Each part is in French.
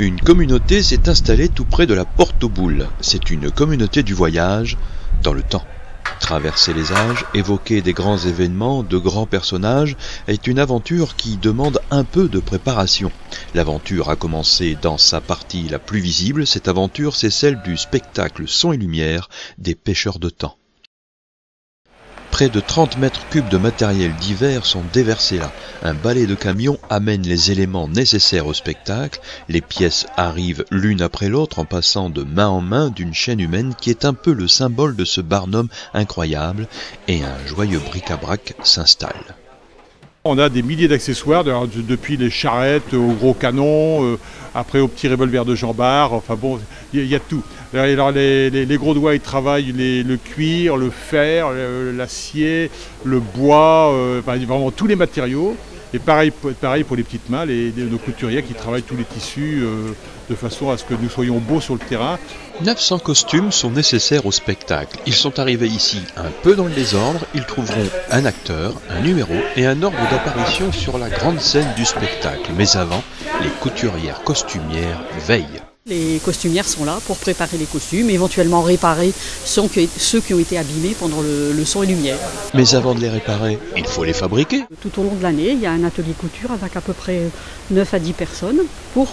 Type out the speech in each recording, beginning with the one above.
Une communauté s'est installée tout près de la Porte aux Boules. C'est une communauté du voyage dans le temps. Traverser les âges, évoquer des grands événements, de grands personnages, est une aventure qui demande un peu de préparation. L'aventure a commencé dans sa partie la plus visible. Cette aventure, c'est celle du spectacle Son et Lumière des pêcheurs de temps. Près de 30 mètres cubes de matériel divers sont déversés là. Un balai de camions amène les éléments nécessaires au spectacle. Les pièces arrivent l'une après l'autre en passant de main en main d'une chaîne humaine qui est un peu le symbole de ce Barnum incroyable, et un joyeux bric-à-brac s'installe. On a des milliers d'accessoires, depuis les charrettes aux gros canons, après aux petits revolvers de Jean Bart, enfin bon, il y a tout. Alors les gros doigts, ils travaillent le cuir, le fer, l'acier, le bois, vraiment tous les matériaux. Et pareil pour les petites mains, nos couturiers qui travaillent tous les tissus de façon à ce que nous soyons beaux sur le terrain. 900 costumes sont nécessaires au spectacle. Ils sont arrivés ici un peu dans le désordre. Ils trouveront un acteur, un numéro et un ordre d'apparition sur la grande scène du spectacle. Mais avant, les couturières costumières veillent. Les costumières sont là pour préparer les costumes, éventuellement réparer ceux qui ont été abîmés pendant le son et lumière. Mais avant de les réparer, il faut les fabriquer. Tout au long de l'année, il y a un atelier couture avec à peu près 9 à 10 personnes pour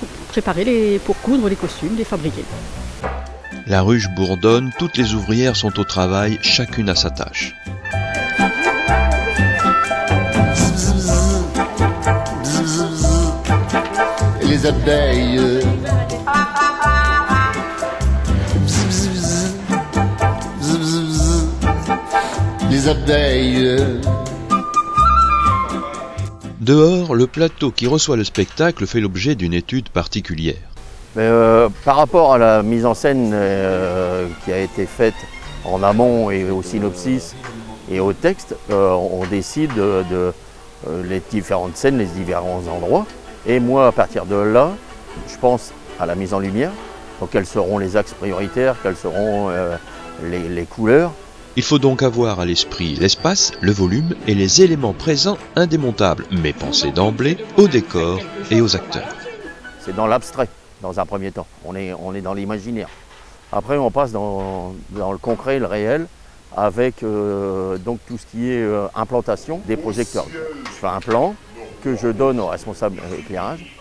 coudre les costumes, les fabriquer. La ruche bourdonne, toutes les ouvrières sont au travail, chacune à sa tâche. Les abeilles. Les abeilles. Dehors, le plateau qui reçoit le spectacle fait l'objet d'une étude particulière. Par rapport à la mise en scène qui a été faite en amont et au synopsis et au texte, on décide les différentes scènes, les différents endroits. Et moi, à partir de là, je pense à la mise en lumière. Donc, quels seront les axes prioritaires, quelles seront les couleurs. Il faut donc avoir à l'esprit l'espace, le volume et les éléments présents indémontables, mais penser d'emblée au décor et aux acteurs. C'est dans l'abstrait, dans un premier temps. On est dans l'imaginaire. Après, on passe dans le concret, le réel, avec donc tout ce qui est implantation des projecteurs. Je fais un plan que je donne au responsable éclairage.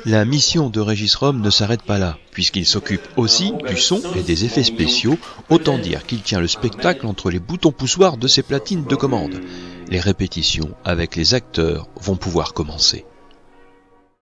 La mission de Régis Rome ne s'arrête pas là, puisqu'il s'occupe aussi du son et des effets spéciaux, autant dire qu'il tient le spectacle entre les boutons poussoirs de ses platines de commande. Les répétitions avec les acteurs vont pouvoir commencer.